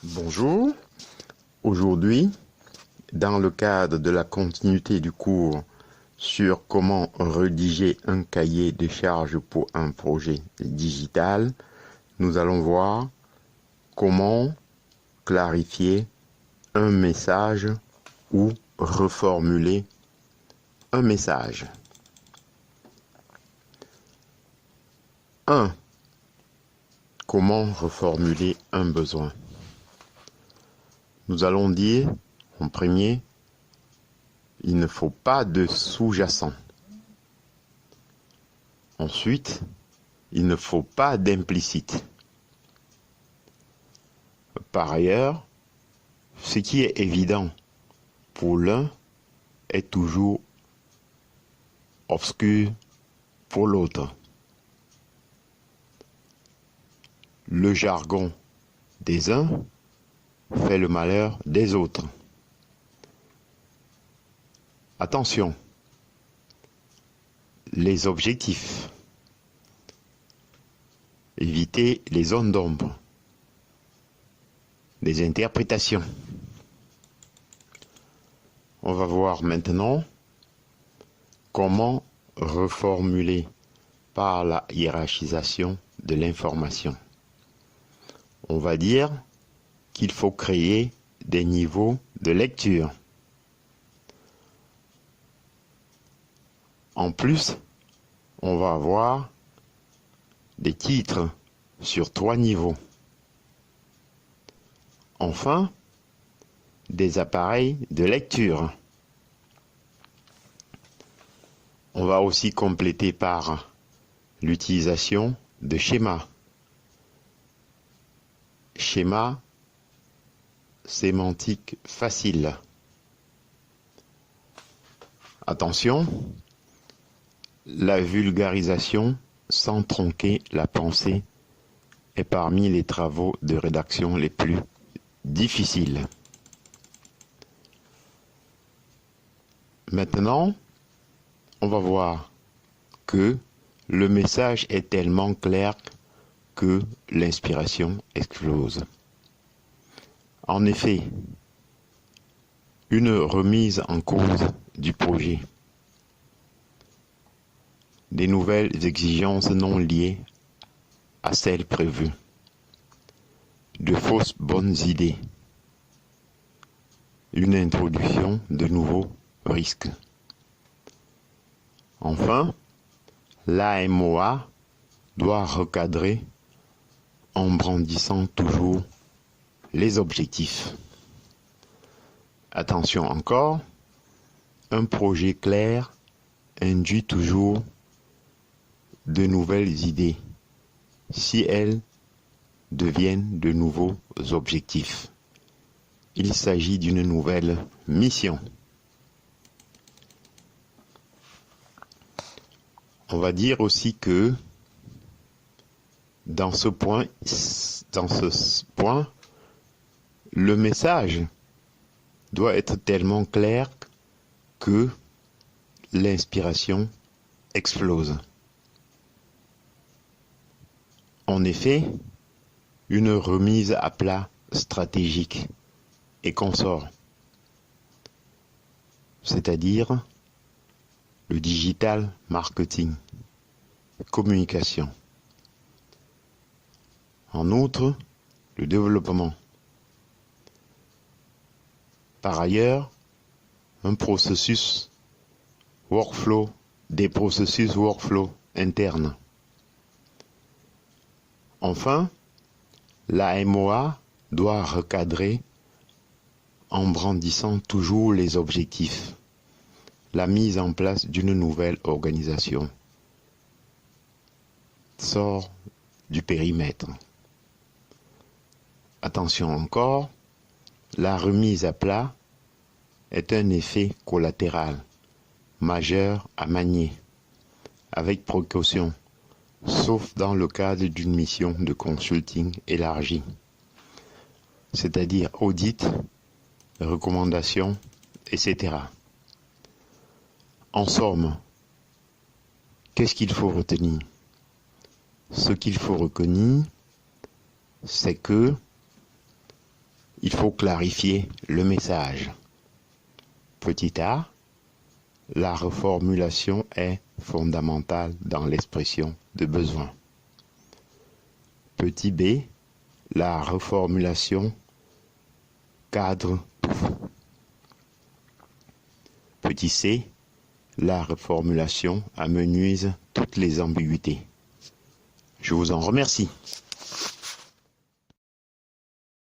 Bonjour, aujourd'hui, dans le cadre de la continuité du cours sur comment rédiger un cahier de charges pour un projet digital, nous allons voir comment clarifier un message ou reformuler un message. 1. Comment reformuler un besoin? Nous allons dire, en premier, il ne faut pas de sous-jacent. Ensuite, il ne faut pas d'implicite. Par ailleurs, ce qui est évident pour l'un est toujours obscur pour l'autre. Le jargon des uns fait le malheur des autres. Attention, les objectifs. Évitez les zones d'ombre. Les interprétations. On va voir maintenant comment reformuler par la hiérarchisation de l'information. On va dire qu'il faut créer des niveaux de lecture. En plus, on va avoir des titres sur 3 niveaux. Enfin, des appareils de lecture. On va aussi compléter par l'utilisation de schémas. Schéma sémantique facile. Attention, la vulgarisation sans tronquer la pensée est parmi les travaux de rédaction les plus difficiles. Maintenant, on va voir que le message est tellement clair que l'inspiration explose. En effet, une remise en cause du projet, des nouvelles exigences non liées à celles prévues, de fausses bonnes idées, une introduction de nouveaux risques. Enfin, l'AMOA doit recadrer en brandissant toujours les objectifs. Attention encore, un projet clair induit toujours de nouvelles idées si elles deviennent de nouveaux objectifs. Il s'agit d'une nouvelle mission. On va dire aussi que dans ce point, le message doit être tellement clair que l'inspiration explose. En effet, une remise à plat stratégique et consort, c'est-à-dire le digital marketing, communication. En outre, le développement. Par ailleurs, des processus workflow internes. Enfin, la MOA doit recadrer en brandissant toujours les objectifs, la mise en place d'une nouvelle organisation sort du périmètre. Attention encore, la remise à plat est un effet collatéral majeur à manier, avec précaution, sauf dans le cadre d'une mission de consulting élargie, c'est-à-dire audit, recommandations, etc. En somme, qu'est-ce qu'il faut retenir? Ce qu'il faut retenir, c'est que il faut clarifier le message. Petit a, la reformulation est fondamentale dans l'expression de besoin. Petit b, la reformulation cadre tout. Petit c, la reformulation amenuise toutes les ambiguïtés. Je vous en remercie.